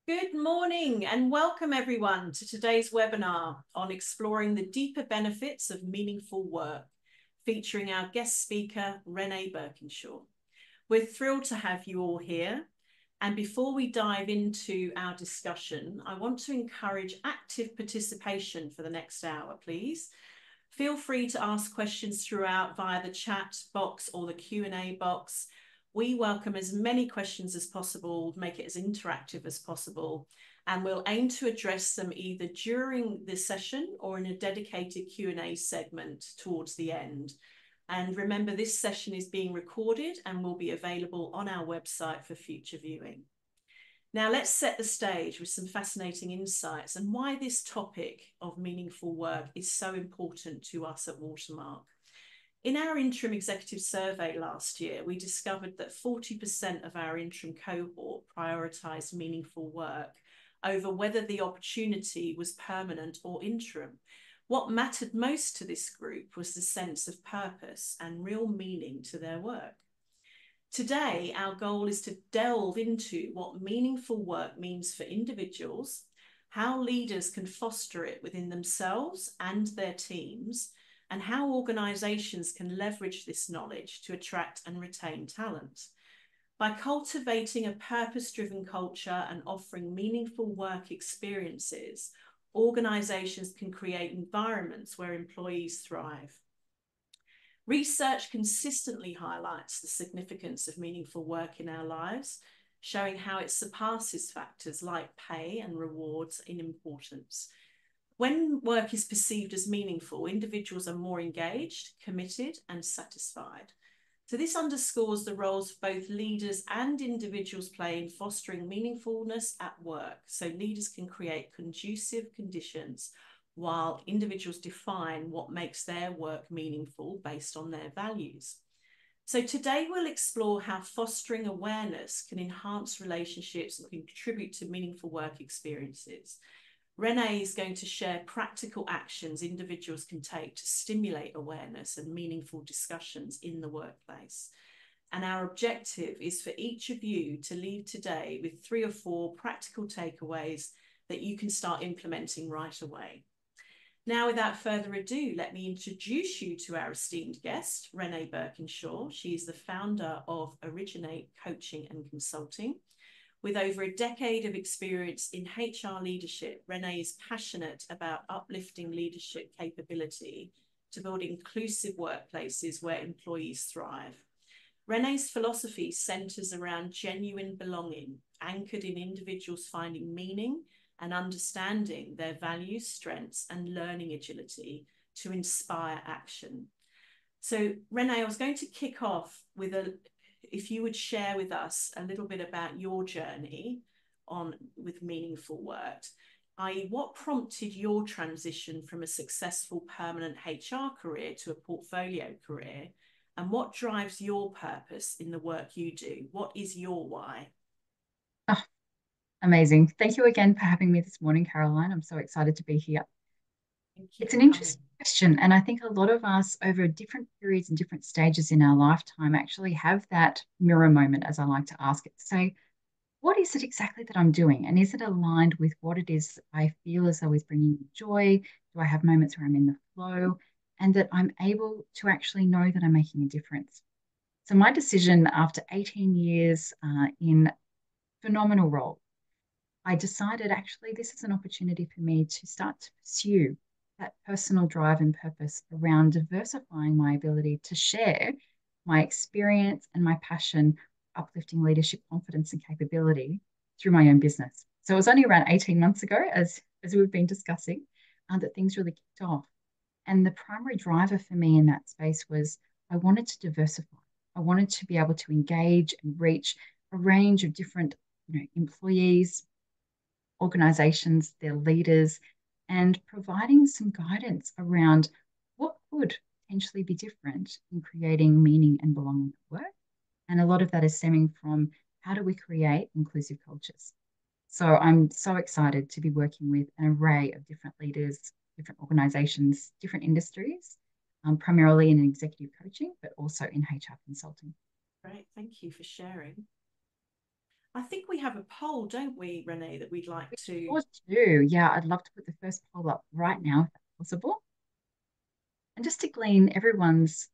Good morning and welcome everyone to today's webinar on exploring the deeper benefits of meaningful work, featuring our guest speaker, Renee Burkinshaw. We're thrilled to have you all here. And before we dive into our discussion, I want to encourage active participation for the next hour, please. Feel free to ask questions throughout via the chat box or the Q&A box. We welcome as many questions as possible, make it as interactive as possible, and we'll aim to address them either during the session or in a dedicated Q&A segment towards the end. And remember, this session is being recorded and will be available on our website for future viewing. Now let's set the stage with some fascinating insights and why this topic of meaningful work is so important to us at Watermark. In our interim executive survey last year, we discovered that 40% of our interim cohort prioritised meaningful work over whether the opportunity was permanent or interim. What mattered most to this group was the sense of purpose and real meaning to their work. Today, our goal is to delve into what meaningful work means for individuals, how leaders can foster it within themselves and their teams, and how organisations can leverage this knowledge to attract and retain talent. By cultivating a purpose-driven culture and offering meaningful work experiences, organisations can create environments where employees thrive. Research consistently highlights the significance of meaningful work in our lives, showing how it surpasses factors like pay and rewards in importance. When work is perceived as meaningful, individuals are more engaged, committed, and satisfied. So this underscores the roles both leaders and individuals play in fostering meaningfulness at work. So leaders can create conducive conditions while individuals define what makes their work meaningful based on their values. So today we'll explore how fostering awareness can enhance relationships and contribute to meaningful work experiences. Renee is going to share practical actions individuals can take to stimulate awareness and meaningful discussions in the workplace. And our objective is for each of you to leave today with 3 or 4 practical takeaways that you can start implementing right away. Now, without further ado, let me introduce you to our esteemed guest, Renee Burkinshaw. She is the founder of Originate Coaching and Consulting. With over a decade of experience in HR leadership, Renee is passionate about uplifting leadership capability to build inclusive workplaces where employees thrive. Renee's philosophy centres around genuine belonging, anchored in individuals finding meaning and understanding their values, strengths, and learning agility to inspire action. So, Renee, I was going to kick off with if you would share with us a little bit about your journey with meaningful work, i.e. what prompted your transition from a successful permanent HR career to a portfolio career, and what drives your purpose in the work you do? What is your why? Oh, amazing. Thank you again for having me this morning, Caroline. I'm so excited to be here. It's an interesting question, and I think a lot of us over different periods and different stages in our lifetime actually have that mirror moment, as I like to ask it, to say, what is it exactly that I'm doing? And is it aligned with what it is I feel as though is bringing me joy? Do I have moments where I'm in the flow? And that I'm able to actually know that I'm making a difference. So my decision after 18 years in phenomenal role, I decided actually this is an opportunity for me to start to pursue that personal drive and purpose around diversifying my ability to share my experience and my passion, uplifting leadership, confidence, and capability through my own business. So it was only around 18 months ago, as we've been discussing, that things really kicked off. And the primary driver for me in that space was I wanted to diversify. I wanted to be able to engage and reach a range of different employees, organizations, their leaders, and providing some guidance around what could potentially be different in creating meaning and belonging at work. And a lot of that is stemming from how do we create inclusive cultures. So I'm so excited to be working with an array of different leaders, different organizations, different industries, primarily in executive coaching, but also in HR consulting. Great, thank you for sharing. I think we have a poll, don't we, Renee, that we'd like to. Sure do. Yeah, I'd love to put the first poll up right now, if that's possible. And just to glean everyone's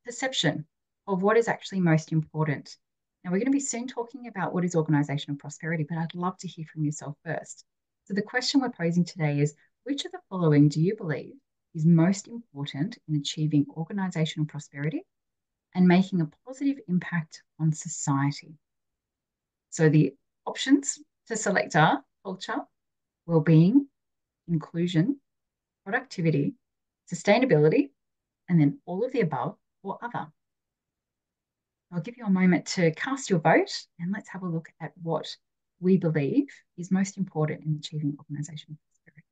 perception of what is actually most important. Now, we're going to be soon talking about what is organizational prosperity, but I'd love to hear from yourself first. So, the question we're posing today is, which of the following do you believe is most important in achieving organizational prosperity and making a positive impact on society? So, the options to select are culture, well-being, inclusion, productivity, sustainability, and then all of the above or other. I'll give you a moment to cast your vote and let's have a look at what we believe is most important in achieving organisational prosperity.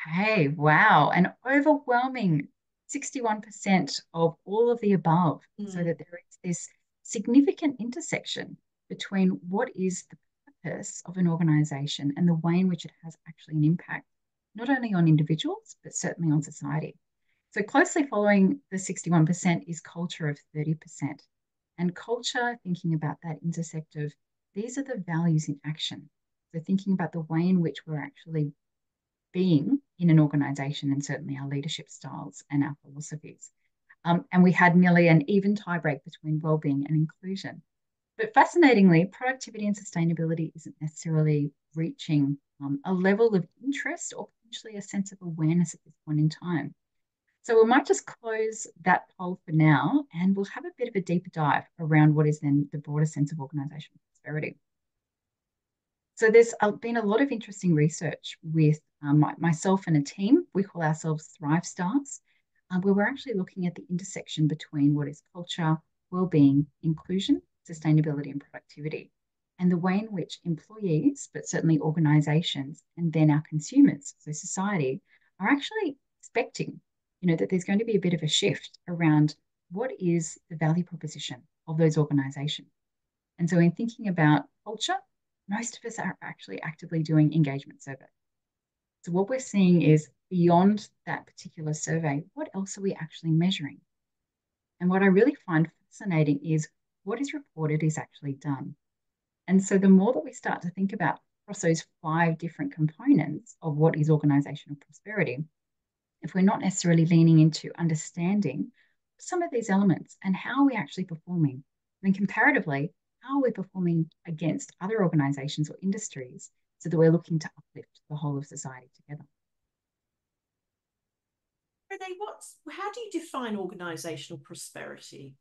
Okay, wow. An overwhelming 61% of all of the above. So that there is this significant intersection between what is the purpose of an organisation and the way in which it has actually an impact, not only on individuals, but certainly on society. So closely following the 61% is culture of 30%. And culture, thinking about that intersect of these are the values in action. So thinking about the way in which we're actually being in an organization and certainly our leadership styles and our philosophies. And we had nearly an even tiebreak between well-being and inclusion. But fascinatingly, productivity and sustainability isn't necessarily reaching a level of interest or potentially a sense of awareness at this point in time. So we might just close that poll for now and we'll have a bit of a deeper dive around what is then the broader sense of organizational prosperity. So there's been a lot of interesting research with myself and a team. We call ourselves Thrive Stars, where we're actually looking at the intersection between what is culture, well-being, inclusion, sustainability, and productivity, and the way in which employees, but certainly organizations, and then our consumers, so society, are actually expecting, that there's going to be a bit of a shift around what is the value proposition of those organizations. And so in thinking about culture, most of us are actually actively doing engagement surveys. So what we're seeing is beyond that particular survey, what else are we actually measuring? And what I really find fascinating is what is reported is actually done. And so the more that we start to think about across those 5 different components of what is organizational prosperity, if we're not necessarily leaning into understanding some of these elements and how are we actually performing, then comparatively, how are we performing against other organizations or industries so that we're looking to uplift the whole of society together. Renee, how do you define organisational prosperity?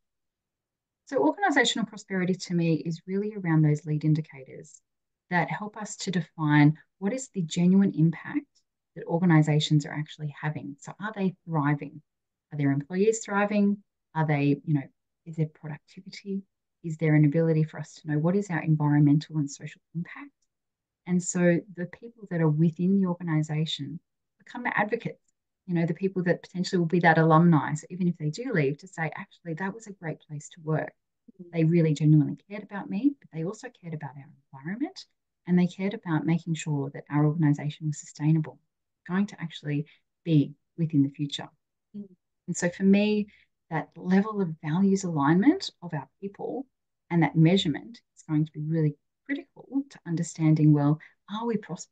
So organisational prosperity to me is really around those lead indicators that help us to define what is the genuine impact that organisations are actually having. So are they thriving? Are their employees thriving? Are they, is there productivity? Is there an ability for us to know what is our environmental and social impact? And so the people that are within the organisation become advocates, the people that potentially will be that alumni. So even if they do leave, to say, actually, that was a great place to work. They really genuinely cared about me, but they also cared about our environment and they cared about making sure that our organisation was sustainable, going to actually be within the future. And so for me, that level of values alignment of our people and that measurement is going to be really critical to understanding, well, are we prosperous?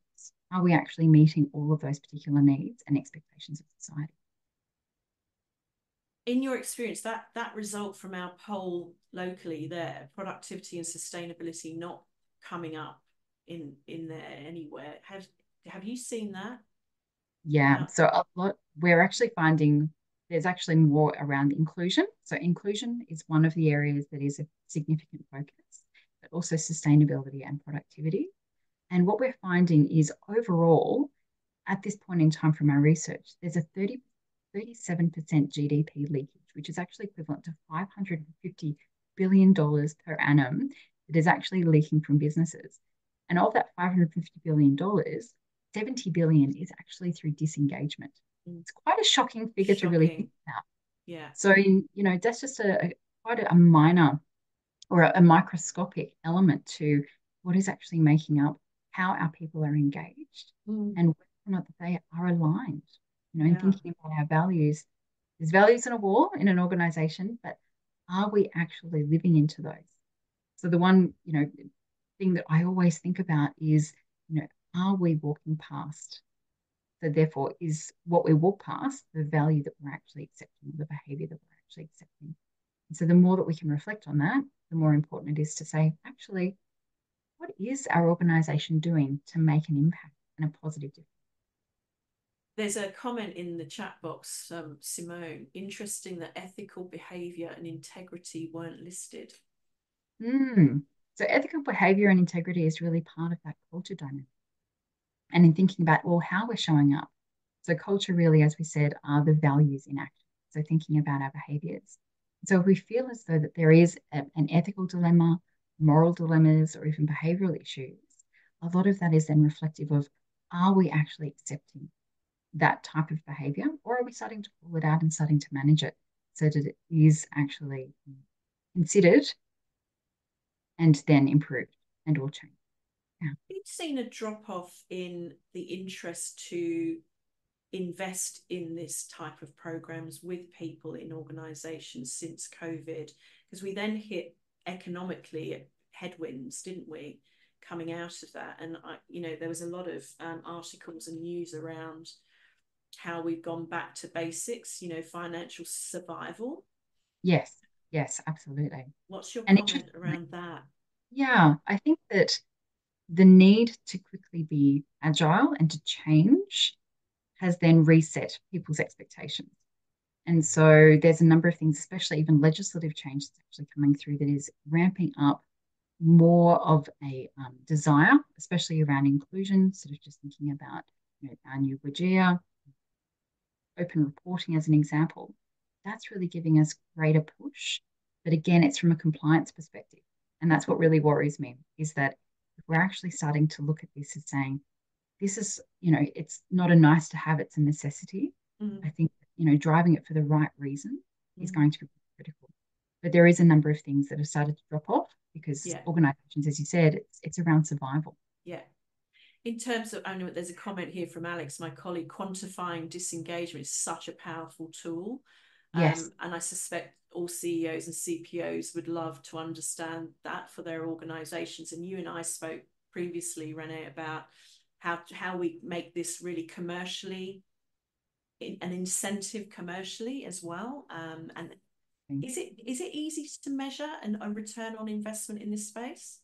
Are we actually meeting all of those particular needs and expectations of society? In your experience, that result from our poll locally there, productivity and sustainability not coming up in there anywhere, have you seen that? Yeah, so a lot, we're actually finding there's actually more around inclusion. So inclusion is one of the areas that is a significant focus, but also sustainability and productivity. And what we're finding is overall, at this point in time from our research, there's a 37% GDP leakage, which is actually equivalent to $550 billion per annum that is actually leaking from businesses. And of that $550 billion, 70 billion is actually through disengagement. It's quite a shocking figure to really think about. Yeah. So, that's just quite a minor or a microscopic element to what is actually making up how our people are engaged and whether or not they are aligned in Yeah. thinking about our values, there's values on a wall in an organization, but are we actually living into those? So the one, thing that I always think about is, are we walking past? So therefore, is what we walk past the value that we're actually accepting, the behavior that we're actually accepting? And so the more that we can reflect on that, the more important it is to say, actually, what is our organization doing to make an impact and a positive difference? There's a comment in the chat box, Simone, interesting that ethical behavior and integrity weren't listed. So ethical behavior and integrity is really part of that culture dynamic. And in thinking about, well, how we're showing up. So culture really, as we said, are the values in action. So thinking about our behaviors. So if we feel as though that there is an ethical dilemma, moral dilemmas, or even behavioral issues, a lot of that is then reflective of, are we actually accepting that type of behavior, or are we starting to pull it out and starting to manage it so that it is actually considered and then improved and will change? Yeah. We've seen a drop off in the interest to invest in this type of programs with people in organizations since COVID, because we then hit economically headwinds, didn't we, coming out of that? And there was a lot of articles and news around how we've gone back to basics, financial survival. Yes, absolutely. What's your And comment around that? yeah, I think that the need to quickly be agile and to change has then reset people's expectations. And so there's a number of things, especially even legislative change that's actually coming through, that is ramping up more of a desire, especially around inclusion, sort of just thinking about our new WGEA, open reporting as an example. That's really giving us greater push. But again, it's from a compliance perspective. And that's what really worries me, is that if we're actually starting to look at this as saying, this is, it's not a nice to have, it's a necessity. I think, driving it for the right reason is going to be critical. But there is a number of things that have started to drop off because organizations, as you said, it's around survival. Yeah. In terms of, I know there's a comment here from Alex, my colleague, quantifying disengagement is such a powerful tool. Yes. And I suspect all CEOs and CPOs would love to understand that for their organizations. And you and I spoke previously, Renee, about how we make this really commercially, an incentive commercially as well. And is it easy to measure a return on investment in this space?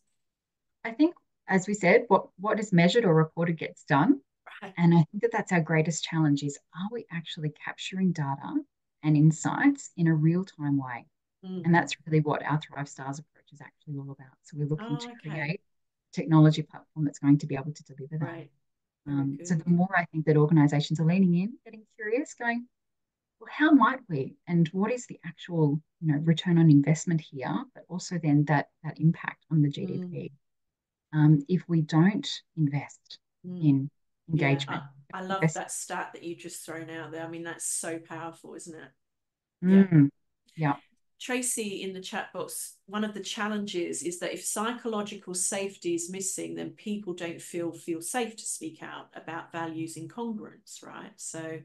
I think, as we said, what is measured or reported gets done. Right. And I think that that's our greatest challenge is, are we actually capturing data and insights in a real-time way? And that's really what our Thrive Stars approach is actually all about. So we're looking to create a technology platform that's going to be able to deliver that. Right. So the more I think that organizations are leaning in, getting curious, going, well, how might we? And what is the actual, return on investment here, but also then that impact on the GDP? If we don't invest in engagement. Yeah, I love that stat that you just thrown out there. I mean, that's so powerful, isn't it? Yeah. Tracy in the chat box, one of the challenges is that if psychological safety is missing, then people don't feel safe to speak out about values in congruence, right? So,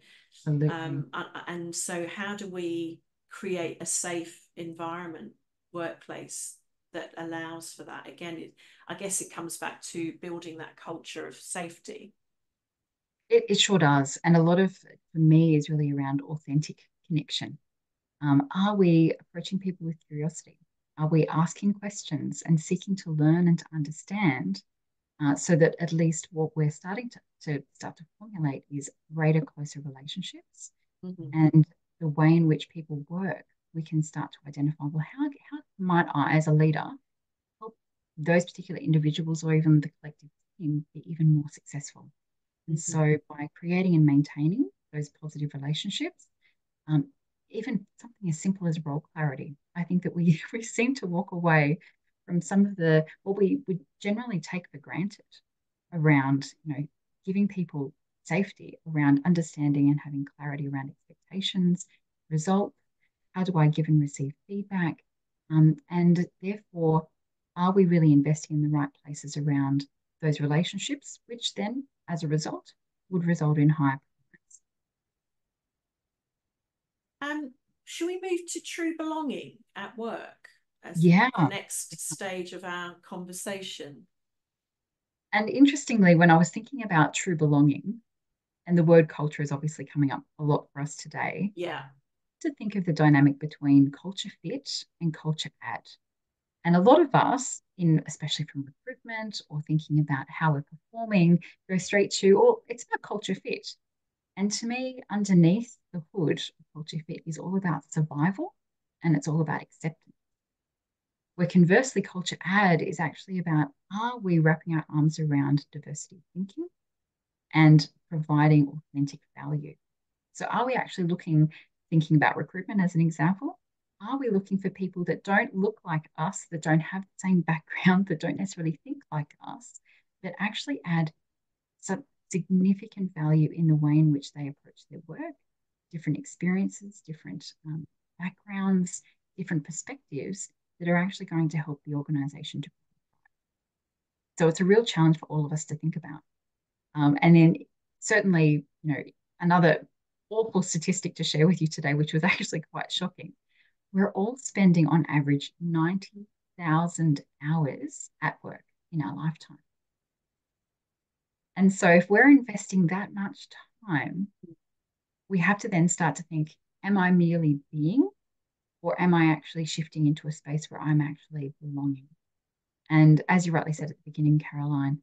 and so how do we create a safe environment, workplace that allows for that? Again, I guess it comes back to building that culture of safety. It sure does. And a lot of, for me, is really around authentic connection. Are we approaching people with curiosity? Are we asking questions and seeking to learn and to understand, so that at least what we're starting to formulate is greater, closer relationships, and the way in which people work, we can start to identify, well, how might I, as a leader, help those particular individuals or even the collective team be even more successful? And so by creating and maintaining those positive relationships, even something as simple as role clarity, I think that we seem to walk away from some of what we would generally take for granted around, giving people safety, around understanding and having clarity around expectations, results, how do I give and receive feedback, and therefore, are we really investing in the right places around those relationships, which then, as a result, would result in higher performance? should we move to true belonging at work as Yeah. the next stage of our conversation? And interestingly, when I was thinking about true belonging, and the word culture is obviously coming up a lot for us today, Yeah. to think of the dynamic between culture fit and culture add. And a lot of us, especially from recruitment or thinking about how we're performing, go straight to, oh, it's about culture fit. And to me, underneath the hood of culture fit is all about survival and it's all about acceptance. Where conversely, culture add is actually about, are we wrapping our arms around diversity thinking and providing authentic value? So are we actually thinking about recruitment as an example? Are we looking for people that don't look like us, that don't have the same background, that don't necessarily think like us, that actually add some significant value in the way in which they approach their work, different experiences, different backgrounds, different perspectives that are actually going to help the organisation to. So it's a real challenge for all of us to think about. And then certainly, another awful statistic to share with you today, which was actually quite shocking. We're all spending on average 90,000 hours at work in our lifetime. And so if we're investing that much time, we have to then start to think, am I merely being, or am I actually shifting into a space where I'm actually belonging? And as you rightly said at the beginning, Caroline,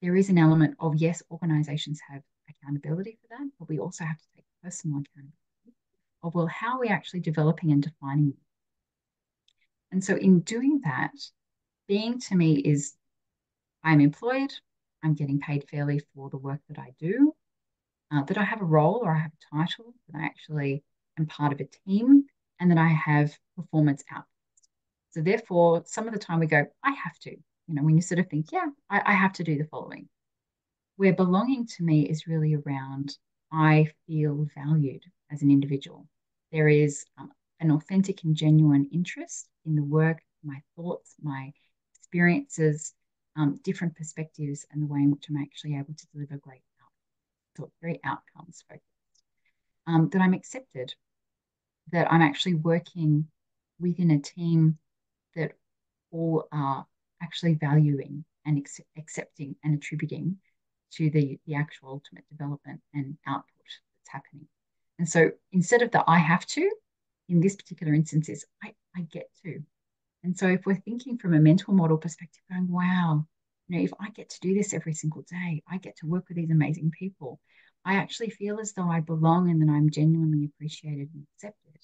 there is an element of, yes, organizations have accountability for that, but we also have to take personal accountability of, well, how are we actually developing and defining them? And so in doing that, being to me is I'm employed, I'm getting paid fairly for the work that I do, that I have a role or I have a title, that I actually am part of a team, and that I have performance outputs. So therefore, some of the time we go, I have to, when you sort of think, yeah, I have to do the following. Where belonging to me is really around, I feel valued as an individual. There is an authentic and genuine interest in the work, my thoughts, my experiences, different perspectives, and the way in which I'm actually able to deliver great outcomes, so very outcomes focused. That I'm accepted, that I'm actually working within a team that all are actually valuing and accepting and attributing to the actual ultimate development and output that's happening. And so instead of the I have to, in this particular instance is I get to. And so if we're thinking from a mental model perspective, going, wow, if I get to do this every single day, I get to work with these amazing people, I actually feel as though I belong and that I'm genuinely appreciated and accepted.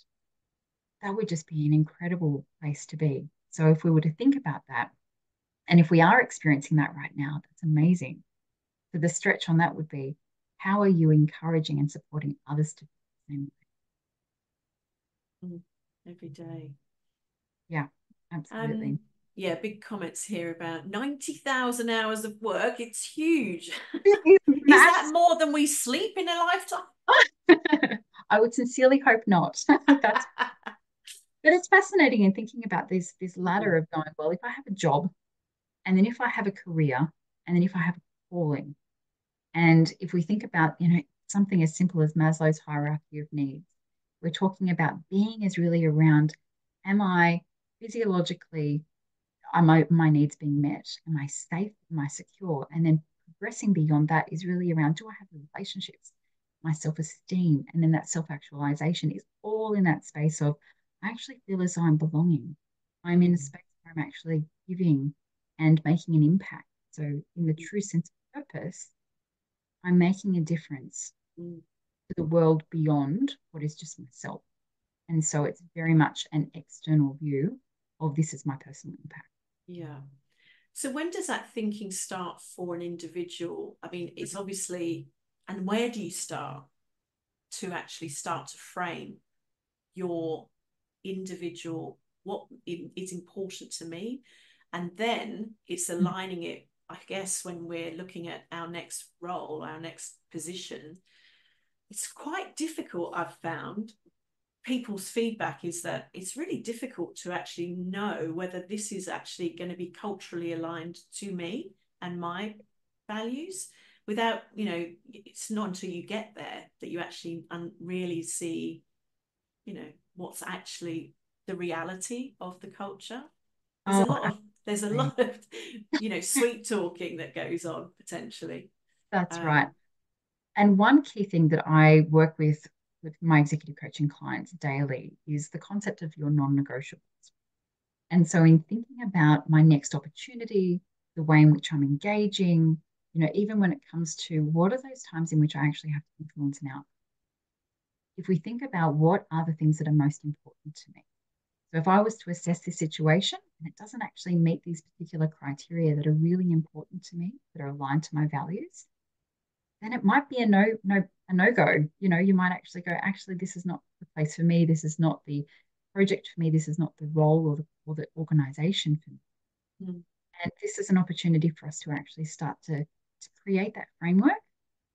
That would just be an incredible place to be. So if we were to think about that, and if we are experiencing that right now, that's amazing. So the stretch on that would be, how are you encouraging and supporting others to do the same way? Every day. Yeah, absolutely. Yeah, big comments here about 90,000 hours of work. It's huge. Is that more than we sleep in a lifetime? I would sincerely hope not. But it's fascinating in thinking about this ladder of going, well, if I have a job, and then if I have a career, and then if I have a calling, and if we think about, something as simple as Maslow's hierarchy of needs, we're talking about being is really around, am I physiologically, are my needs being met? Am I safe? Am I secure? And then progressing beyond that is really around, do I have relationships? My self-esteem, and then that self-actualization is all in that space of, I actually feel as though I'm belonging. I'm in a space where I'm actually giving and making an impact. So in the true sense of purpose, I'm making a difference to the world beyond what is just myself. And so it's very much an external view of, this is my personal impact. Yeah. So when does that thinking start for an individual? I mean, it's obviously, and where do you start to actually start to frame your individual, what is important to me? And then it's aligning it, I guess, when we're looking at our next role, our next position. It's quite difficult, I've found. People's feedback is that it's really difficult to actually know whether this is actually going to be culturally aligned to me and my values without, it's not until you get there that you actually really see, what's actually the reality of the culture. There's Oh, a lot of there's a absolutely. lot of sweet talking that goes on potentially. That's right. um, And one key thing that I work with my executive coaching clients daily is the concept of your non-negotiables. And so in thinking about my next opportunity, the way in which I'm engaging, even when it comes to what are those times in which I actually have to influence an outcome, if we think about what are the things that are most important to me. So if I was to assess this situation and it doesn't actually meet these particular criteria that are really important to me, that are aligned to my values, then it might be a no go. You might actually go, actually, this is not the place for me. This is not the project for me. This is not the role or the organization for me. mm, And this is an opportunity for us to actually start to create that framework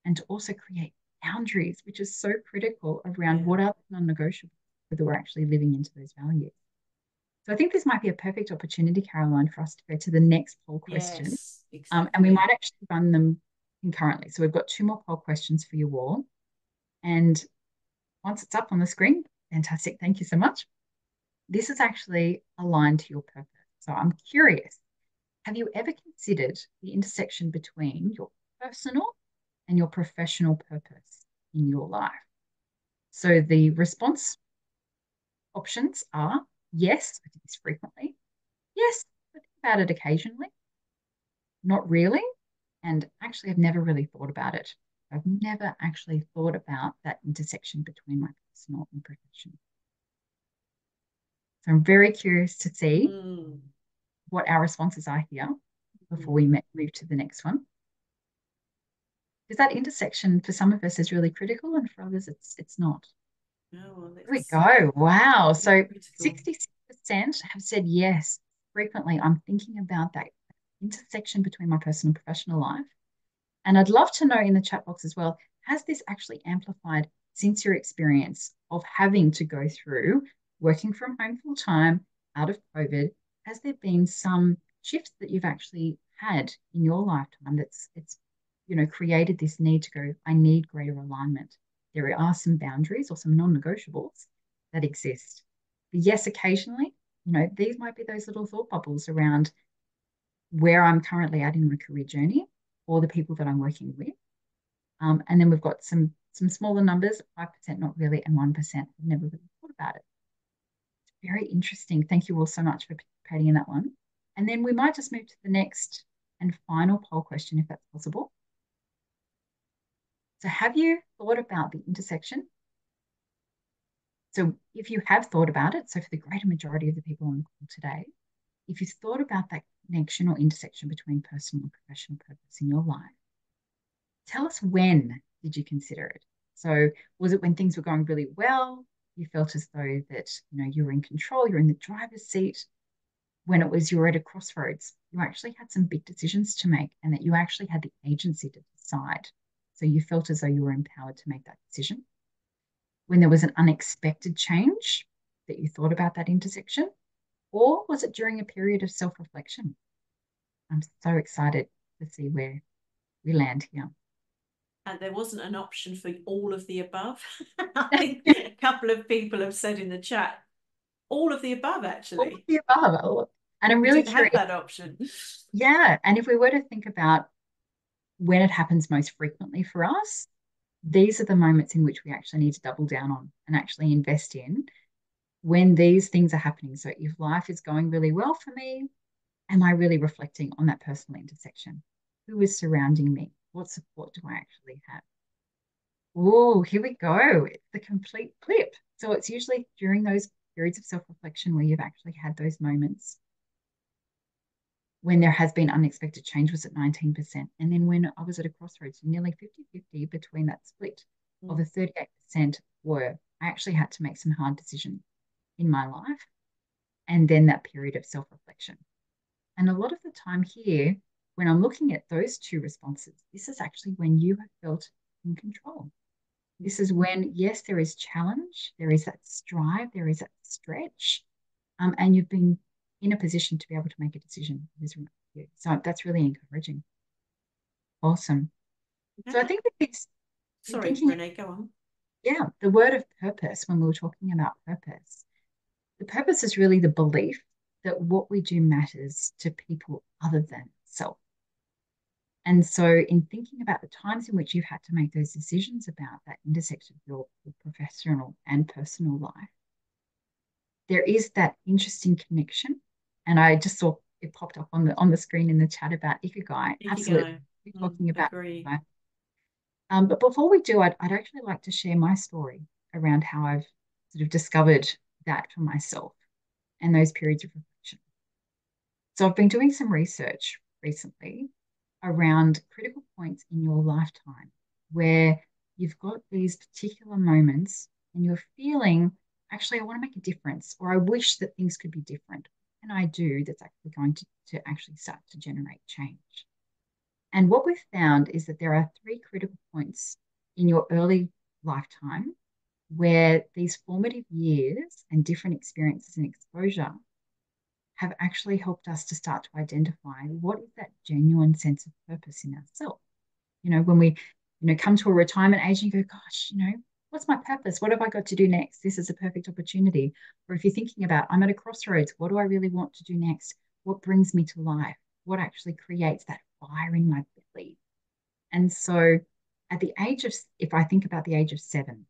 and to also create boundaries, which is so critical around yeah. what are non-negotiables, whether we're actually living into those values. So I think this might be a perfect opportunity, Caroline, for us to go to the next poll question. Yes, And we exactly. might actually run them concurrently. So we've got two more poll questions for you all. And once it's up on the screen, fantastic. Thank you so much. This is actually aligned to your purpose. So I'm curious, have you ever considered the intersection between your personal and your professional purpose in your life? So the response options are yes, I do this frequently. Yes, I think about it occasionally. Not really. And actually, I've never really thought about it. I've never actually thought about that intersection between my personal and professional. So I'm very curious to see Mm, what our responses are here before mm. we move to the next one. Because that intersection for some of us is really critical, and for others, it's not. Oh, well, Here we it's go. Wow. really So critical. 66% have said yes. Frequently, I'm thinking about that intersection between my personal and professional life. And I'd love to know in the chat box as well, has this actually amplified since your experience of having to go through working from home full time out of COVID? Has there been some shifts that you've actually had in your lifetime that's it's created this need to go, I need greater alignment. There are some boundaries or some non-negotiables that exist. But yes, occasionally, these might be those little thought bubbles around where I'm currently at in my career journey or the people that I'm working with. And then we've got some smaller numbers, 5% not really, and 1% have never really thought about it. It's very interesting. Thank you all so much for participating in that one. And then we might just move to the next and final poll question, if that's possible. So have you thought about the intersection? So if you have thought about it, so for the greater majority of the people on the call today, if you've thought about that connection or intersection between personal and professional purpose in your life, tell us, when did you consider it? So was it when things were going really well? You felt as though that you were in control, you're in the driver's seat. When it was you were at a crossroads, you actually had some big decisions to make, and that you actually had the agency to decide. So you felt as though you were empowered to make that decision. When there was an unexpected change that you thought about that intersection, or was it during a period of self-reflection? I'm so excited to see where we land here. And there wasn't an option for all of the above. I think a couple of people have said in the chat, all of the above, All of actually. the above. And I'm We really didn't have curious. that option. Yeah. And if we were to think about when it happens most frequently for us, these are the moments in which we actually need to double down on and actually invest in when these things are happening. So if life is going really well for me, am I really reflecting on that personal intersection? Who is surrounding me? What support do I actually have? Oh, here we go. It's the complete flip. So it's usually during those periods of self-reflection where you've actually had those moments when there has been unexpected change was at 19%. And then when I was at a crossroads, nearly 50-50 between that split of a 38% were I actually had to make some hard decisions in my life. And then that period of self-reflection. And a lot of the time here, when I'm looking at those two responses, this is actually when you have felt in control. This is when, yes, there is challenge, there is that strive, there is that stretch, and you've been in a position to be able to make a decision that is right for you. So that's really encouraging. Awesome. So I Okay. think with this, in Sorry, thinking, Renee, go on. Yeah, the word of purpose, when we were talking about purpose, the purpose is really the belief that what we do matters to people other than self. And so, in thinking about the times in which you've had to make those decisions about that intersection of your professional and personal life, there is that interesting connection. And I just saw it popped up on the screen in the chat about ikigai. Absolutely, Ikigai. we're talking about Agree. ikigai. But before we do, I'd actually like to share my story around how I've sort of discovered that for myself and those periods of reflection. So I've been doing some research recently around critical points in your lifetime where you've got these particular moments and you're feeling, actually, I want to make a difference, or I wish that things could be different. And I do, that's actually going to actually start to generate change. And what we've found is that there are three critical points in your early lifetime where these formative years and different experiences and exposure have actually helped us to start to identify what is that genuine sense of purpose in ourselves. When we, come to a retirement age and you go, gosh, what's my purpose? What have I got to do next? This is a perfect opportunity. Or if you're thinking about, I'm at a crossroads, what do I really want to do next? What brings me to life? What actually creates that fire in my belly? And so at the age of, if I think about the age of 7,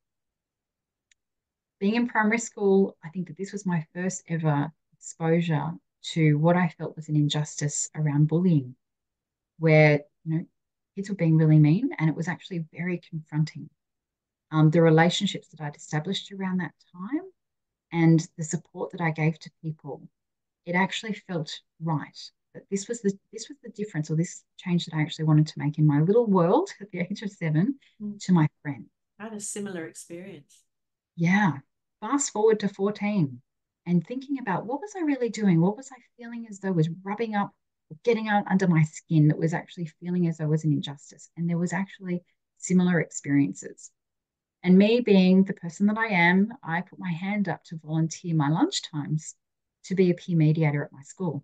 being in primary school, I think that this was my first ever exposure to what I felt was an injustice around bullying, where, kids were being really mean and it was actually very confronting. The relationships that I'd established around that time and the support that I gave to people, it actually felt right. That this was the difference, or this change that I actually wanted to make in my little world at the age of 7 to my friend. I had a similar experience. Yeah. Fast forward to 14 and thinking about what was I really doing? What was I feeling as though was rubbing up or getting out under my skin that was actually feeling as though was an injustice? And there was actually similar experiences. And me being the person that I am, I put my hand up to volunteer my lunch times to be a peer mediator at my school.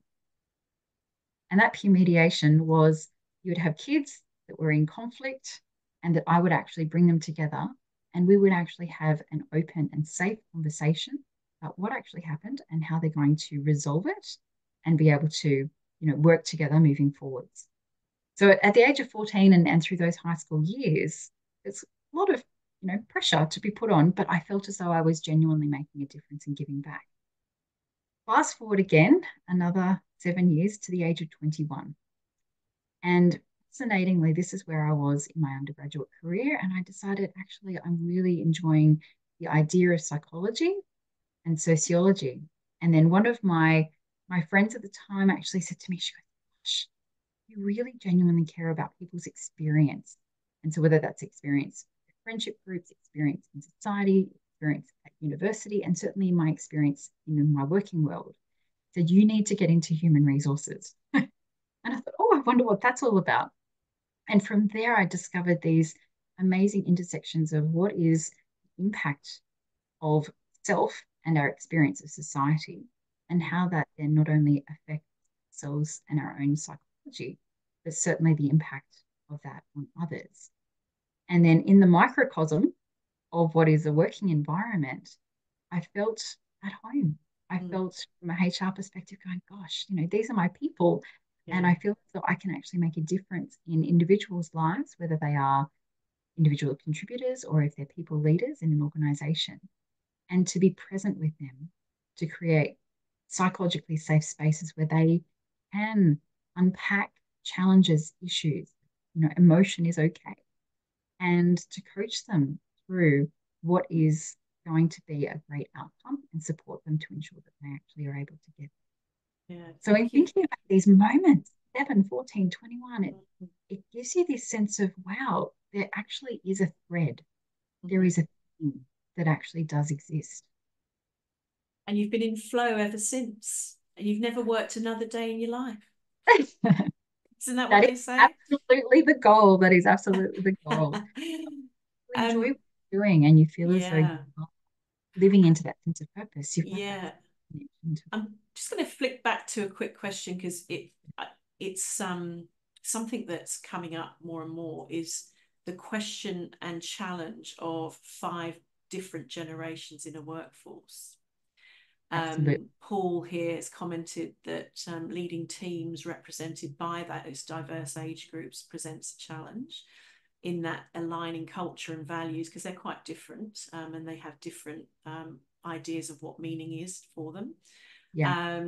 And that peer mediation was you would have kids that were in conflict and that I would actually bring them together and we would actually have an open and safe conversation about what actually happened and how they're going to resolve it and be able to, work together moving forwards. So at the age of 14 and through those high school years, it's a lot of, pressure to be put on, but I felt as though I was genuinely making a difference and giving back. Fast forward again, another 7 years to the age of 21. And fascinatingly, this is where I was in my undergraduate career. And I decided actually I'm really enjoying the idea of psychology and sociology. And then one of my friends at the time actually said to me, she goes, gosh, you really genuinely care about people's experience. And so whether that's experience in friendship groups, experience in society, experience at university, and certainly my experience in my working world, said you need to get into human resources. And I thought, oh, I wonder what that's all about. And from there, I discovered these amazing intersections of what is the impact of self and our experience of society, and how that then not only affects ourselves and our own psychology, but certainly the impact of that on others. And then in the microcosm of what is a working environment, I felt at home. I felt from a HR perspective going, gosh, these are my people. Yeah. And I feel as though I can actually make a difference in individuals' lives, whether they are individual contributors or if they're people leaders in an organization, and to be present with them to create psychologically safe spaces where they can unpack challenges, issues, emotion is okay, and to coach them through what is going to be a great outcome and support them to ensure that they actually are able to get there. Yeah, so in thinking about these moments, 7, 14, 21, it gives you this sense of, wow, there actually is a thread. There is a thing that actually does exist. And you've been in flow ever since. And you've never worked another day in your life. Isn't that what they say? Absolutely the goal. That is absolutely the goal. You enjoy what you're doing and you feel as though you're living into that sense of purpose. I'm just going to flick back to a quick question because it's something that's coming up more and more is the question and challenge of 5 different generations in a workforce. Paul here has commented that leading teams represented by those diverse age groups presents a challenge in that aligning culture and values, because they're quite different, and they have different ideas of what meaning is for them. Yeah.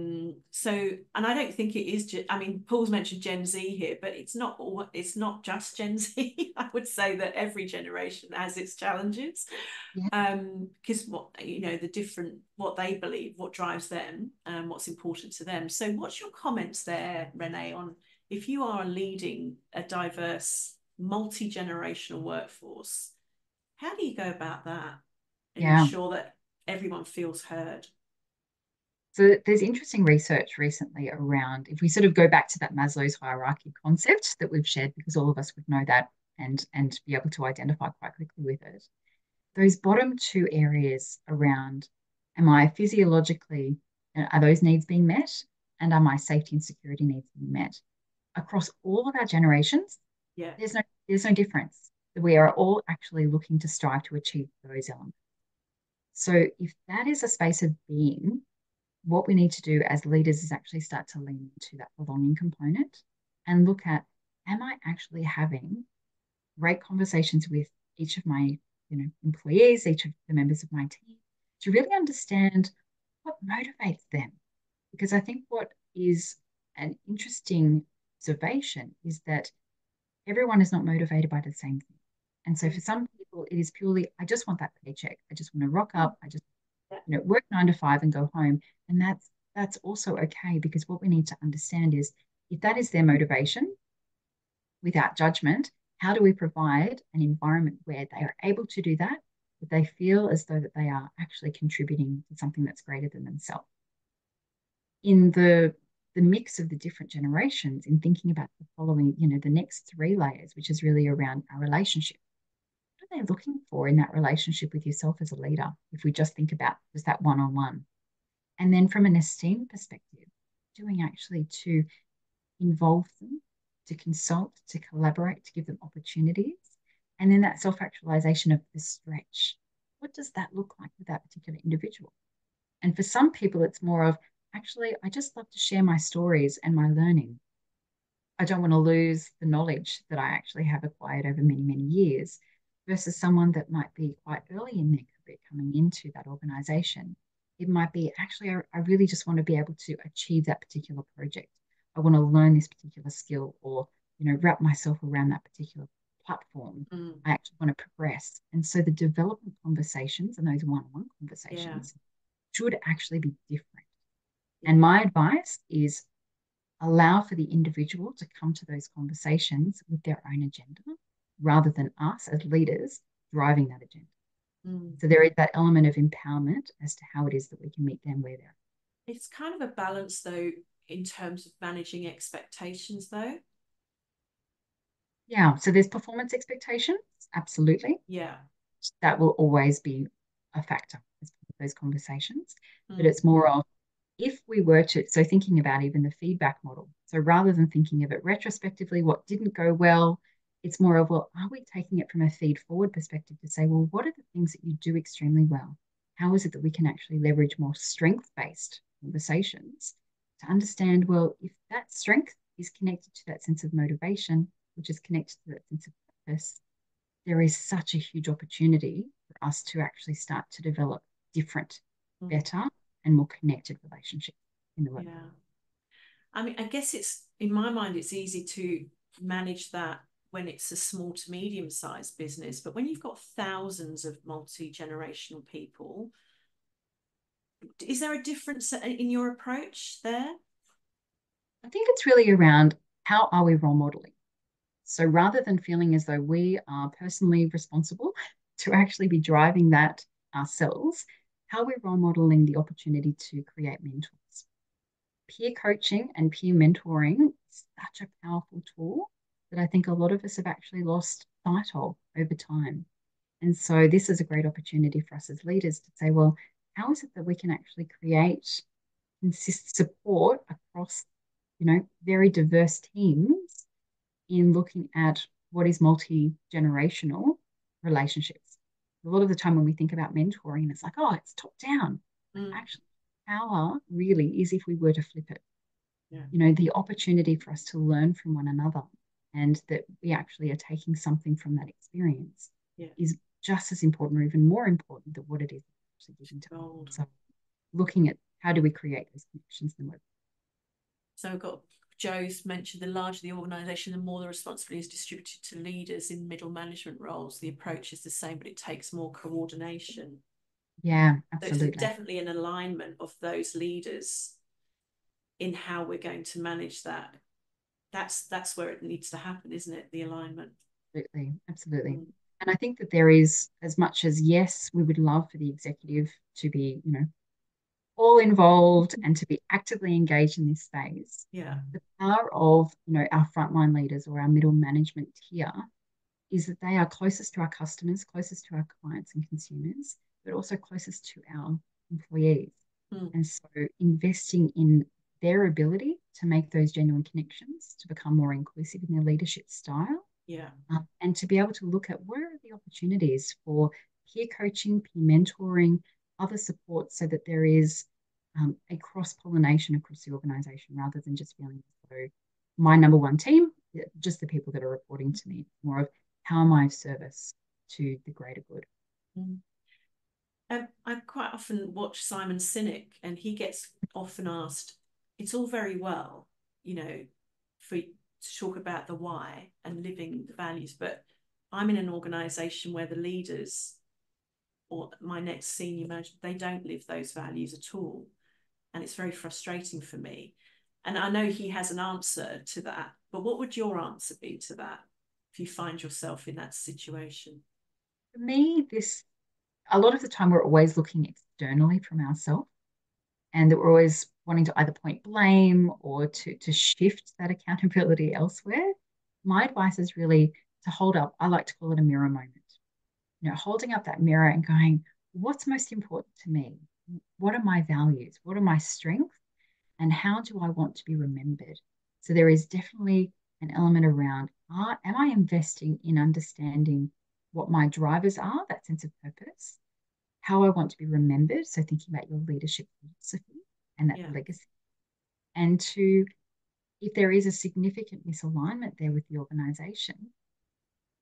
So, and I don't think it is, I mean, Paul's mentioned Gen Z here, but it's not just Gen Z. I would say that every generation has its challenges. Yeah. Because what they believe, what drives them, what's important to them. So what's your comments there, Renee, on if you are leading a diverse, multi-generational workforce, how do you go about that and ensure that everyone feels heard? So there's interesting research recently around, if we sort of go back to that Maslow's hierarchy concept that we've shared, because all of us would know that and be able to identify quite quickly with it. Those bottom 2 areas around, am I physiologically, are those needs being met? And are my safety and security needs being met? Across all of our generations, there's no difference. We are all actually looking to strive to achieve those elements. So if that is a space of being, what we need to do as leaders is actually start to lean into that belonging component and look at, am I actually having great conversations with each of my employees, each of the members of my team, to really understand what motivates them? Because I think what is an interesting observation is that everyone is not motivated by the same thing. And so for some people, it is purely, I just want that paycheck. I just want to rock up. I just work 9 to 5 and go home. And that's also okay, because what we need to understand is, if that is their motivation, without judgment, how do we provide an environment where they are able to do that, but they feel as though that they are actually contributing to something that's greater than themselves? In the mix of the different generations, in thinking about the following, the next 3 layers, which is really around our relationship. What are they looking for in that relationship with yourself as a leader? If we just think about just that one-on-one. And then from an esteem perspective, doing actually to involve them, to consult, to collaborate, to give them opportunities. And then that self-actualization of the stretch. What does that look like with that particular individual? And for some people, it's more of, actually, I just love to share my stories and my learning. I don't want to lose the knowledge that I actually have acquired over many, many years, versus someone that might be quite early in their career coming into that organization. It might be, actually, I really just want to be able to achieve that particular project. I want to learn this particular skill, or, wrap myself around that particular platform. I actually want to progress. And so the development conversations and those one-on-one conversations should actually be different. And my advice is, allow for the individual to come to those conversations with their own agenda, rather than us as leaders driving that agenda. So there is that element of empowerment as to how it is that we can meet them where they're at. It's kind of a balance, though, in terms of managing expectations, though. Yeah, so there's performance expectations, absolutely. Yeah. That will always be a factor as part of those conversations. But it's more of, if we were to, so thinking about even the feedback model. So rather than thinking of it retrospectively, what didn't go well, it's more of, well, are we taking it from a feed forward perspective to say, well, what are the things that you do extremely well? How is it that we can actually leverage more strength-based conversations to understand, well, if that strength is connected to that sense of motivation, which is connected to that sense of purpose, there is such a huge opportunity for us to actually start to develop different, better, and more connected relationships in the workplace. Yeah. I mean, I guess in my mind, it's easy to manage that when it's a small to medium-sized business, but when you've got thousands of multi-generational people, is there a difference in your approach there? I think it's really around, how are we role modeling? So rather than feeling as though we are personally responsible to actually be driving that ourselves, how are we role modeling the opportunity to create mentors? Peer coaching and peer mentoring is such a powerful tool that I think a lot of us have actually lost sight of over time. And so this is a great opportunity for us as leaders to say, well, how is it that we can actually create support across, very diverse teams in looking at what is multi-generational relationships. A lot of the time when we think about mentoring, it's like, oh, it's top down. Actually, power really is if we were to flip it. Yeah. You know, the opportunity for us to learn from one another and that we actually are taking something from that experience is just as important or even more important than what it is actually giving to others. So looking at how do we create those connections in the web. So I've got Joe's mentioned the larger the organisation, the more the responsibility is distributed to leaders in middle management roles. The approach is the same, but it takes more coordination. Yeah, absolutely. So it's definitely an alignment of those leaders in how we're going to manage that. That's where it needs to happen, isn't it? The alignment. Absolutely, absolutely. And I think that there is, as much as, yes, we would love for the executive to be, you know, all involved and to be actively engaged in this space. Yeah. The power of, you know, our frontline leaders or our middle management tier is that they are closest to our customers, closest to our clients and consumers, but also closest to our employees. And so investing in their ability to make those genuine connections, to become more inclusive in their leadership style, and to be able to look at where are the opportunities for peer coaching, peer mentoring, other support, so that there is a cross-pollination across the organisation rather than just feeling as though my number one team, just the people that are reporting to me, more of how am I of service to the greater good. I quite often watch Simon Sinek, and he gets often asked, it's all very well, you know, to talk about the why and living the values, but I'm in an organisation where the leaders or my next senior manager, they don't live those values at all. And it's very frustrating for me. And I know he has an answer to that, but what would your answer be to that if you find yourself in that situation? For me, a lot of the time we're always looking externally from ourselves, and that we're always wanting to either point blame or to shift that accountability elsewhere. My advice is really to hold up, I like to call it a mirror moment. You know, holding up that mirror and going, what's most important to me? What are my values? What are my strengths? And how do I want to be remembered? So there is definitely an element around, am I investing in understanding what my drivers are, that sense of purpose, how I want to be remembered? So thinking about your leadership philosophy and that legacy. And if there is a significant misalignment there with the organisation,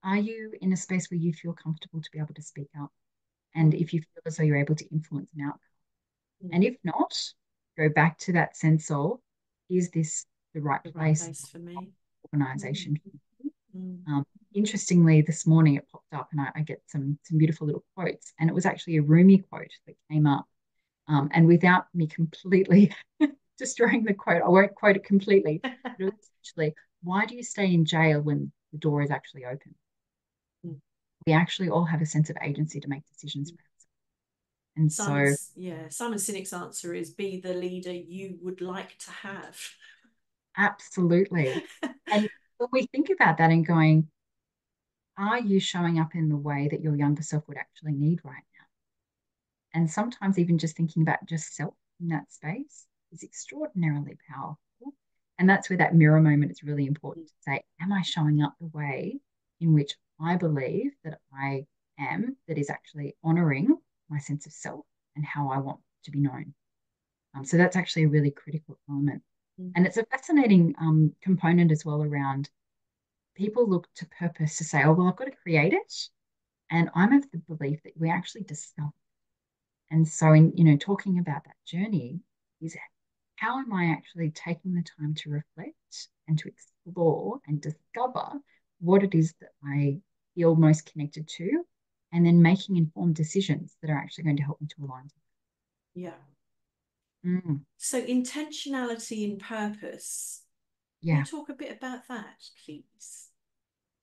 are you in a space where you feel comfortable to be able to speak up? And if you feel as though you're able to influence an outcome. And if not, go back to that sense of, is this the right place for me? Organisation. Interestingly, this morning it popped up and I get some beautiful little quotes, and it was actually a Rumi quote that came up. And without me completely destroying the quote, I won't quote it completely. But it was actually, why do you stay in jail when the door is actually open? We actually all have a sense of agency to make decisions for ourselves. And Simon Sinek's answer is, be the leader you would like to have. Absolutely. And when we think about that and going, are you showing up in the way that your younger self would actually need right now? And sometimes even just thinking about just self in that space is extraordinarily powerful. And that's where that mirror moment is really important to say, am I showing up the way in which I believe that I am, that is actually honouring my sense of self and how I want to be known? So that's actually a really critical element. And it's a fascinating component as well around people look to purpose to say, oh, well, I've got to create it. And I'm of the belief that we actually discover. And so in, talking about that journey is, how am I actually taking the time to reflect and to explore and discover what it is that I feel most connected to, and then making informed decisions that are actually going to help me to align to that. Yeah. So intentionality and purpose. Can you talk a bit about that, please?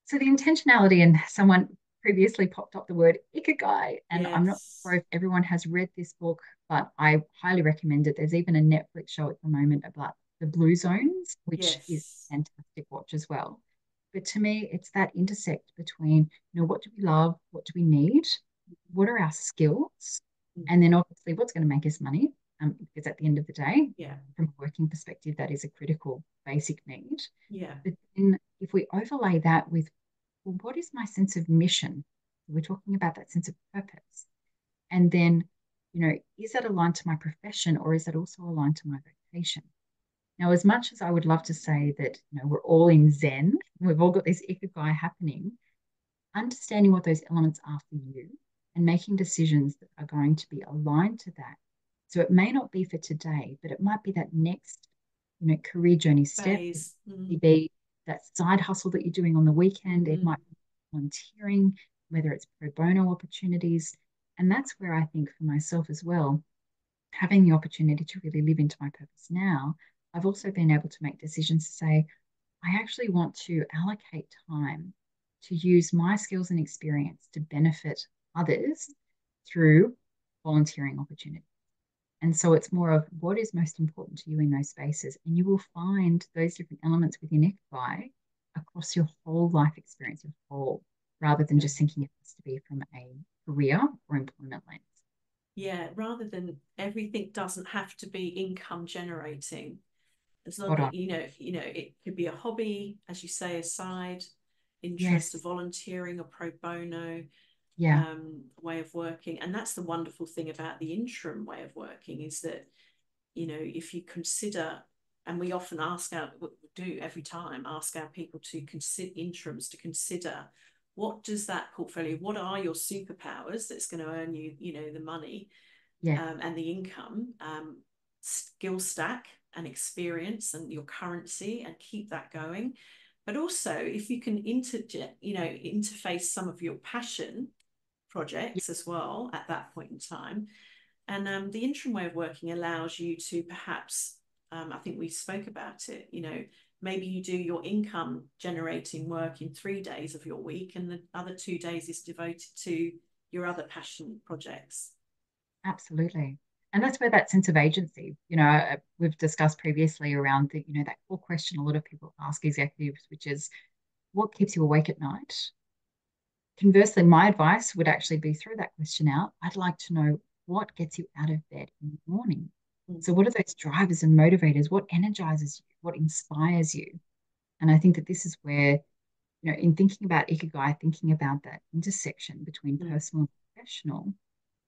So the intentionality, and someone previously popped up the word ikigai, and I'm not sure if everyone has read this book, but I highly recommend it. There's even a Netflix show at the moment about the blue zones, which is a fantastic watch as well. But to me, it's that intersect between, what do we love? What do we need? What are our skills? And then obviously what's going to make us money? Because at the end of the day, from a working perspective, that is a critical basic need. But then if we overlay that with well, what is my sense of mission? We're talking about that sense of purpose. And then, is that aligned to my profession or is that also aligned to my vocation? Now, as much as I would love to say that, we're all in Zen, we've all got this ikigai happening, understanding what those elements are for you and making decisions that are going to be aligned to that. So it may not be for today, but it might be that next, career journey step. Phase. It be that side hustle that you're doing on the weekend. It might be volunteering, whether it's pro bono opportunities. And that's where I think for myself as well, having the opportunity to really live into my purpose now, I've also been able to make decisions to say, I actually want to allocate time to use my skills and experience to benefit others through volunteering opportunities. And so it's more of what is most important to you in those spaces. And you will find those different elements within Ikigai across your whole life experience, your whole, rather than just thinking it has to be from a career or employment lens. Yeah, rather than everything doesn't have to be income generating. As long as, it could be a hobby, as you say, a side interest, Yes. volunteering or pro bono way of working. And that's the wonderful thing about the interim way of working is that, if you consider, and we often ask every time, ask our people to consider interims, to consider what does that portfolio, what are your superpowers that's going to earn you, the money and the income, skill stack and experience and your currency, and keep that going. But also if you can interface some of your passion projects as well at that point in time. And the interim way of working allows you to perhaps, I think we spoke about it, maybe you do your income generating work in 3 days of your week and the other 2 days is devoted to your other passion projects. Absolutely. And that's where that sense of agency, we've discussed previously around that core question a lot of people ask executives, which is what keeps you awake at night? Conversely, my advice would actually be throw that question out. I'd like to know what gets you out of bed in the morning. So what are those drivers and motivators? What energizes you? What inspires you? And I think that this is where, in thinking about Ikigai, thinking about that intersection between personal and professional,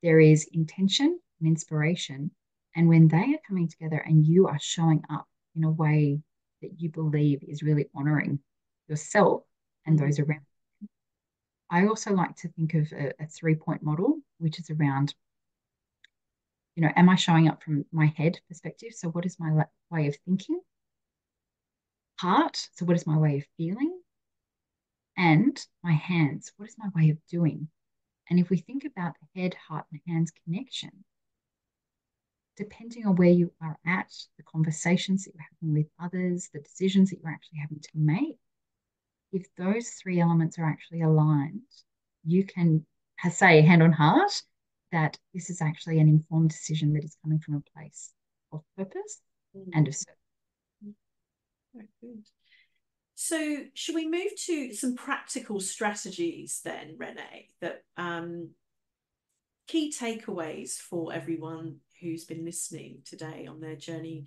there is intention and inspiration. And when they are coming together and you are showing up in a way that you believe is really honoring yourself and those around you. I also like to think of a 3-point model, which is around, am I showing up from my head perspective? So what is my way of thinking? Heart, so what is my way of feeling? And my hands, what is my way of doing? And if we think about the head, heart, and hands connection, depending on where you are at, the conversations that you're having with others, the decisions that you're actually having to make, if those 3 elements are actually aligned, you can say hand on heart that this is actually an informed decision that is coming from a place of purpose and of service. Very good. So should we move to some practical strategies then, Renee, that key takeaways for everyone who's been listening today on their journey?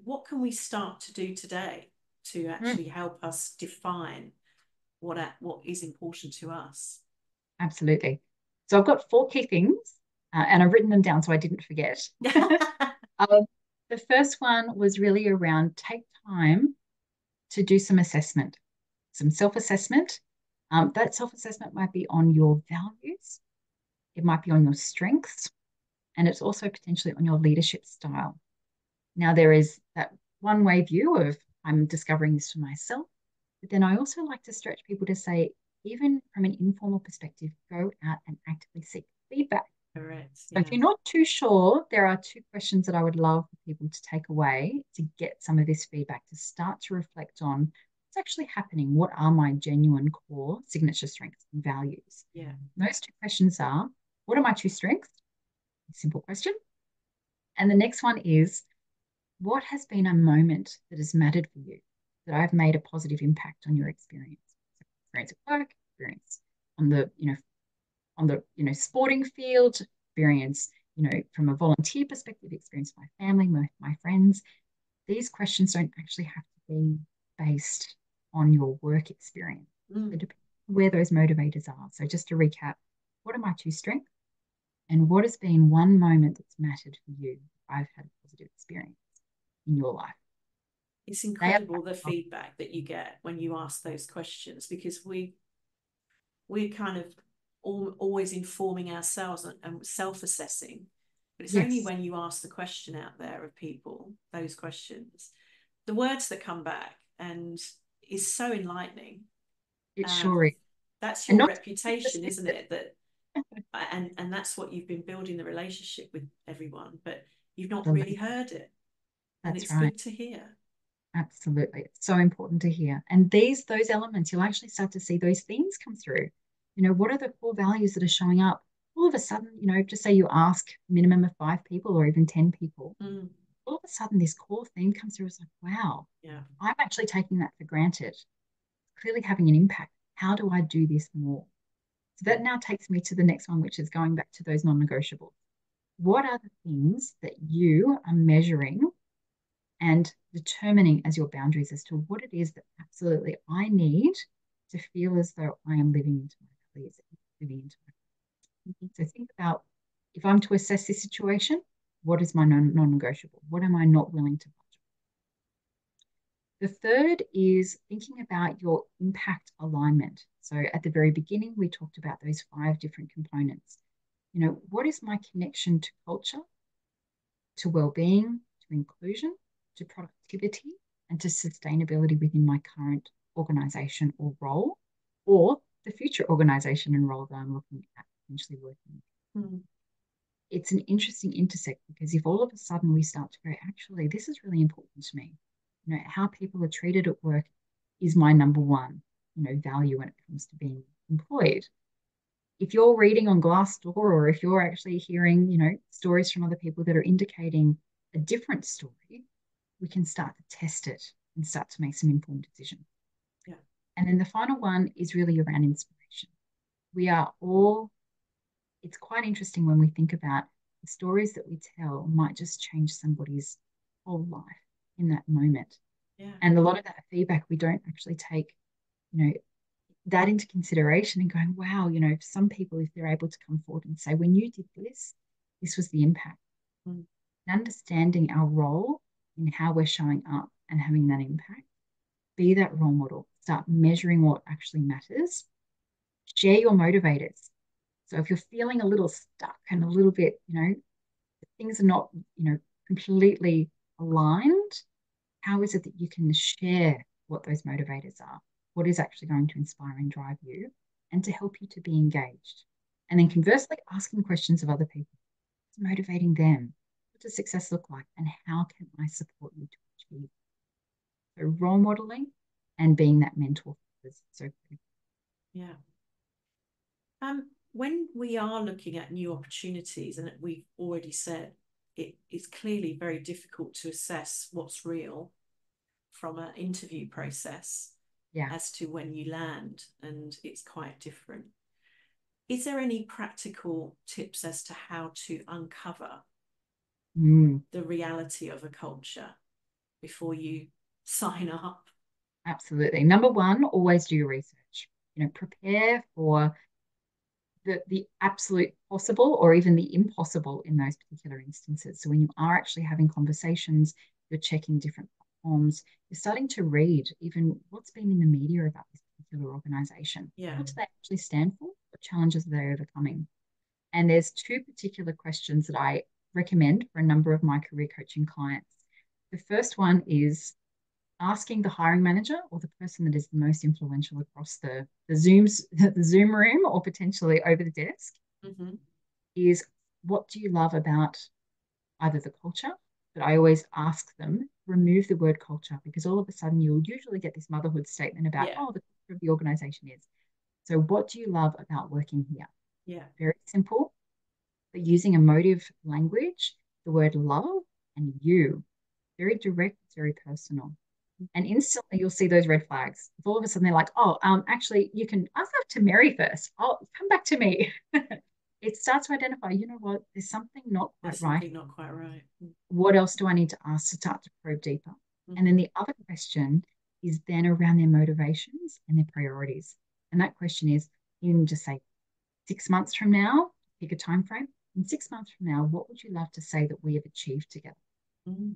What can we start to do today to actually help us define what is important to us? Absolutely. So I've got 4 key things and I've written them down so I didn't forget. The first one was really around take time to do some assessment, some self-assessment. That self-assessment might be on your values, it might be on your strengths, and it's also potentially on your leadership style. Now, there is that one-way view of I'm discovering this for myself, but then I also like to stretch people to say, even from an informal perspective, go out and actively seek feedback. Correct. So if you're not too sure, there are 2 questions that I would love for people to take away to get some of this feedback, to start to reflect on what's actually happening. What are my genuine core signature strengths and values? Yeah. Those 2 questions are, what are my 2 strengths? Simple question. And the next one is, what has been a moment that has mattered for you, that I've made a positive impact on your experience? Experience at work, experience on the sporting field, experience, from a volunteer perspective, experience with my family, my friends. These questions don't actually have to be based on your work experience. They depend where those motivators are. So just to recap, what are my two strengths? And what has been one moment that's mattered for you? I've had a positive experience in your life. It's incredible the feedback that you get when you ask those questions, because we're kind of always informing ourselves and self-assessing. But it's only when you ask the question out there of people, those questions, the words that come back, and is so enlightening. It sure is. That's your reputation, isn't it? That and that's what you've been building the relationship with everyone, but you've not really heard it. And it's good to hear. Absolutely. It's so important to hear. And those elements, you'll actually start to see those themes come through. What are the core values that are showing up? All of a sudden, just say you ask minimum of 5 people or even 10 people. All of a sudden, this core theme comes through. It's like, wow, I'm actually taking that for granted. Clearly having an impact. How do I do this more? So that now takes me to the next one, which is going back to those non-negotiables. What are the things that you are measuring and determining as your boundaries as to what it is that absolutely I need to feel as though I am living into my values, living into my. So think about, if I'm to assess this situation, what is my non-negotiable? What am I not willing to budge on? The third is thinking about your impact alignment. So at the very beginning, we talked about those 5 different components. What is my connection to culture, to well-being, to inclusion, to productivity, and to sustainability within my current organisation or role, or the future organisation and role that I'm looking at potentially working with. It's an interesting intersect, because if all of a sudden we start to go, actually, this is really important to me. How people are treated at work is my number one, value when it comes to being employed. If you're reading on Glassdoor, or if you're actually hearing, stories from other people that are indicating a different story, we can start to test it and start to make some informed decisions. Yeah. And then the final one is really around inspiration. It's quite interesting when we think about the stories that we tell might just change somebody's whole life in that moment. Yeah. And a lot of that feedback, we don't actually take, that into consideration and going, wow, some people, if they're able to come forward and say, when you did this, this was the impact. And understanding our role in how we're showing up and having that impact, be that role model, start measuring what actually matters, share your motivators. So if you're feeling a little stuck and a little bit, things are not, completely aligned, how is it that you can share what those motivators are? What is actually going to inspire and drive you, and to help you to be engaged? And then conversely, asking questions of other people, what's motivating them? What does success look like? And how can I support you to achieve? So role modeling and being that mentor is so critical. Yeah. When we are looking at new opportunities, and we've already said it is clearly very difficult to assess what's real from an interview process as to when you land, and it's quite different. Is there any practical tips as to how to uncover the reality of a culture before you sign up? Absolutely. Number one, always do your research. Prepare for the absolute possible or even the impossible in those particular instances. So when you are actually having conversations, you're checking different platforms, you're starting to read even what's been in the media about this particular organisation. Yeah. What do they actually stand for? What challenges are they overcoming? And there's 2 particular questions that I recommend for a number of my career coaching clients. The first one is asking the hiring manager, or the person that is the most influential across the Zoom room, or potentially over the desk, is, what do you love about either the culture? But I always ask them, remove the word culture, because all of a sudden you'll usually get this motherhood statement about, the culture of the organisation is. So what do you love about working here? Yeah. Very simple, but using emotive language, the word love and you, very direct, very personal. And instantly you'll see those red flags. If all of a sudden they're like, actually, you can ask that to Mary first. Oh, come back to me. It starts to identify, you know what, there's something not quite right. Something not quite right. What else do I need to ask to start to probe deeper? And then the other question is then around their motivations and their priorities. And that question is, you can just say 6 months from now, pick a time frame. In 6 months from now, what would you love to say that we have achieved together? Mm.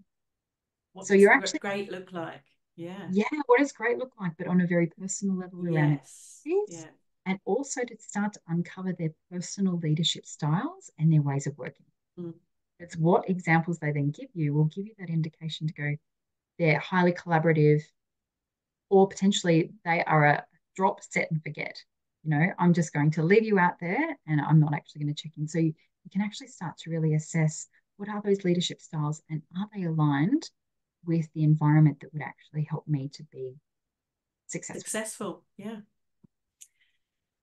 What So does you're actually, great look like? Yeah. yeah, what does great look like, but on a very personal level around it Yes. is, Yeah. and also to start to uncover their personal leadership styles and their ways of working. Mm. It's what examples they then give you will give you that indication to go, they're highly collaborative, or potentially they are a drop, set, and forget. I'm just going to leave you out there and I'm not actually going to check in. So you can actually start to really assess what are those leadership styles and are they aligned with the environment that would actually help me to be successful. Successful. Yeah.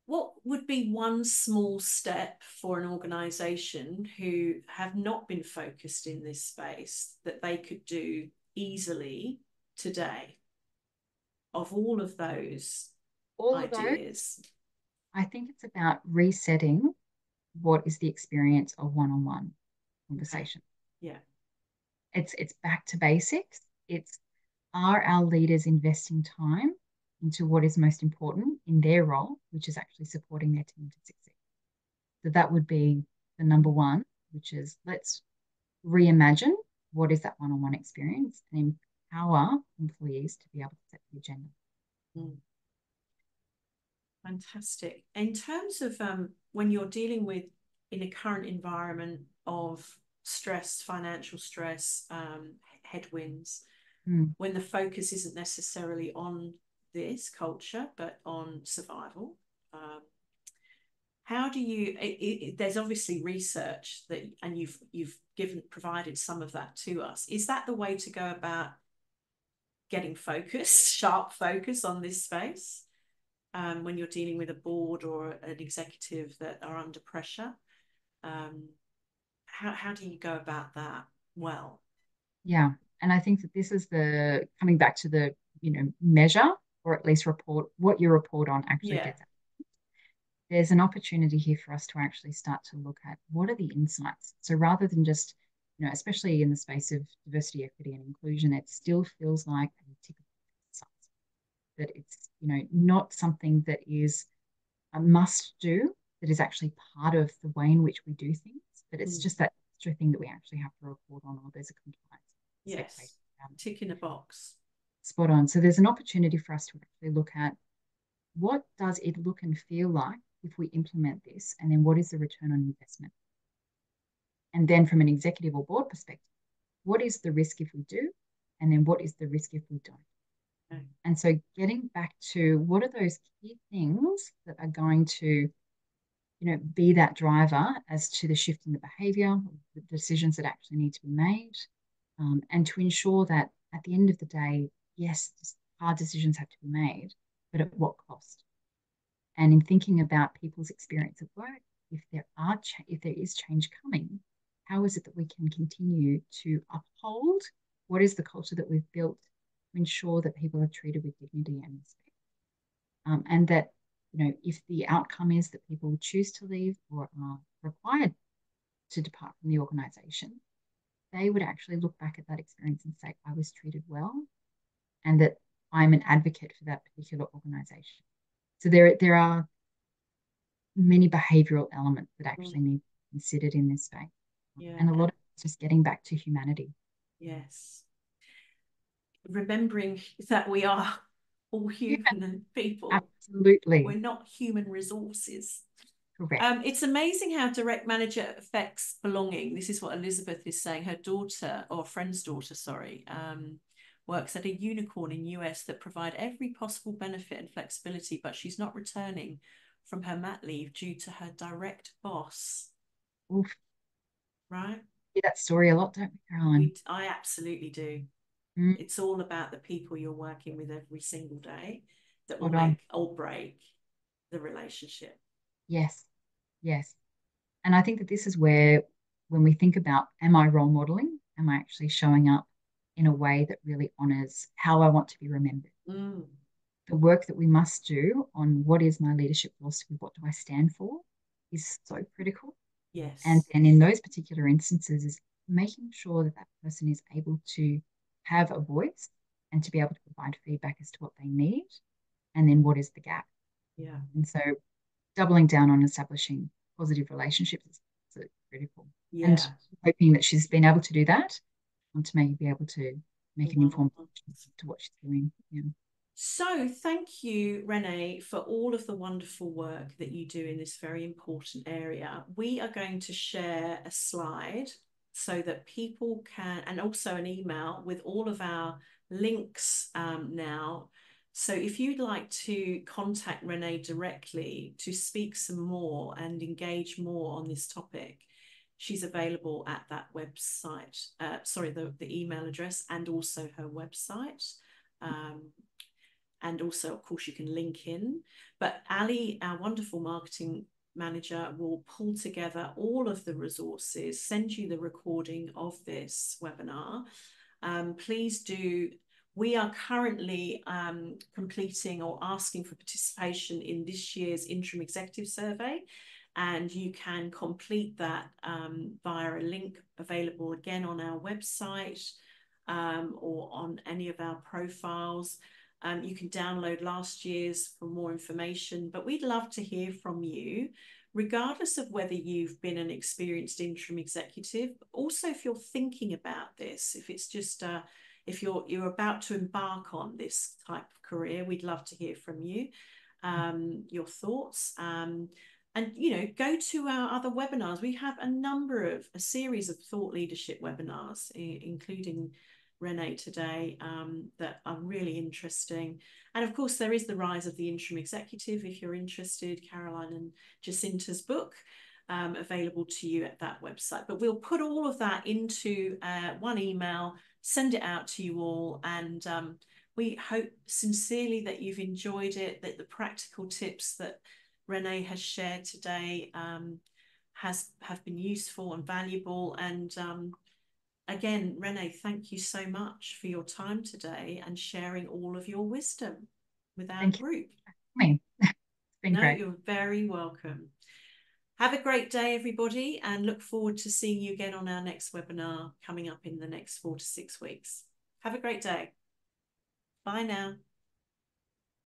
What would be one small step for an organisation who have not been focused in this space that they could do easily today of all of those All of those, ideas? I think it's about resetting what is the experience of one-on-one Okay. conversation. Yeah. It's back to basics. It's, are our leaders investing time into what is most important in their role, which is actually supporting their team to succeed? So that would be the number one, which is let's reimagine what is that one-on-one experience and empower employees to be able to set the agenda. Mm. Fantastic. In terms of when you're dealing with in a current environment of stress, financial stress, headwinds, when the focus isn't necessarily on this culture, but on survival, how do you, there's obviously research that, and you've provided some of that to us. Is that the way to go about getting focus, sharp focus on this space? When you're dealing with a board or an executive that are under pressure, how do you go about that well? Yeah. And I think that this is the coming back to the, measure or at least report what you report on actually Yeah. gets out. There's an opportunity here for us to actually start to look at what are the insights. So rather than just, especially in the space of diversity, equity, and inclusion, it still feels like a typical exercise, that it's, not something that is a must do, that is actually part of the way in which we do things, but it's just that extra thing that we actually have to report on, or there's a compliance expectation. Yes. Tick in a box. Spot on. So there's an opportunity for us to actually look at what does it look and feel like if we implement this, and then what is the return on investment? And then from an executive or board perspective, what is the risk if we do? And then what is the risk if we don't? Okay. And so getting back to what are those key things that are going to, be that driver as to the shift in the behavior, the decisions that actually need to be made, and to ensure that at the end of the day, yes, hard decisions have to be made, but at what cost? And in thinking about people's experience at work, if there is change coming, how is it that we can continue to uphold what is the culture that we've built to ensure that people are treated with dignity and respect, and that if the outcome is that people choose to leave or are required to depart from the organisation, they would actually look back at that experience and say, I was treated well, and that I'm an advocate for that particular organisation. So there are many behavioural elements that actually need to be considered in this space. Yeah. And a lot of it's just getting back to humanity. Yes. Remembering that we are all human people. Absolutely. We're not human resources. Correct. It's amazing how direct manager affects belonging. This is what Elizabeth is saying. Her daughter, or friend's daughter, sorry, works at a unicorn in US that provide every possible benefit and flexibility, but she's not returning from her mat leave due to her direct boss. Oof. Right? We hear that story a lot, don't we, Caroline? I absolutely do. It's all about the people you're working with every single day that will make or break the relationship. Yes, yes. And I think that this is where, when we think about, am I role modeling? Am I actually showing up in a way that really honors how I want to be remembered? The work that we must do on what is my leadership philosophy, what do I stand for, is so critical. Yes. And in those particular instances is making sure that that person is able to have a voice and to be able to provide feedback as to what they need, and then what is the gap. Yeah. And so doubling down on establishing positive relationships is absolutely critical. And Yeah. hoping that she's been able to do that to maybe be able to make an informed decision to what she's doing. Yeah. So thank you, Renee, for all of the wonderful work that you do in this very important area. We are going to share a slide so that people can, and also an email with all of our links now. So if you'd like to contact Renee directly to speak some more and engage more on this topic, she's available at that website, the email address, and also her website. And also, of course, you can link in. But Ali, our wonderful marketing manager, will pull together all of the resources, send you the recording of this webinar. Please do. We are currently completing or asking for participation in this year's interim executive survey, and you can complete that via a link available again on our website or on any of our profiles. You can download last year's for more information, but we'd love to hear from you, regardless of whether you've been an experienced interim executive. Also, if you're thinking about this, if it's just if you're about to embark on this type of career, we'd love to hear from you, your thoughts. And go to our other webinars. We have a series of thought leadership webinars, including Renee today, that are really interesting. And of course, there is The Rise of the Interim Executive, if you're interested, Caroline and Jacinta's book, available to you at that website. But we'll put all of that into one email, send it out to you all, and we hope sincerely that you've enjoyed it, that the practical tips that Renee has shared today have been useful and valuable. And again, Renee, thank you so much for your time today and sharing all of your wisdom with our group. It's been great. You're very welcome. Have a great day, everybody, and look forward to seeing you again on our next webinar coming up in the next 4 to 6 weeks. Have a great day. Bye now.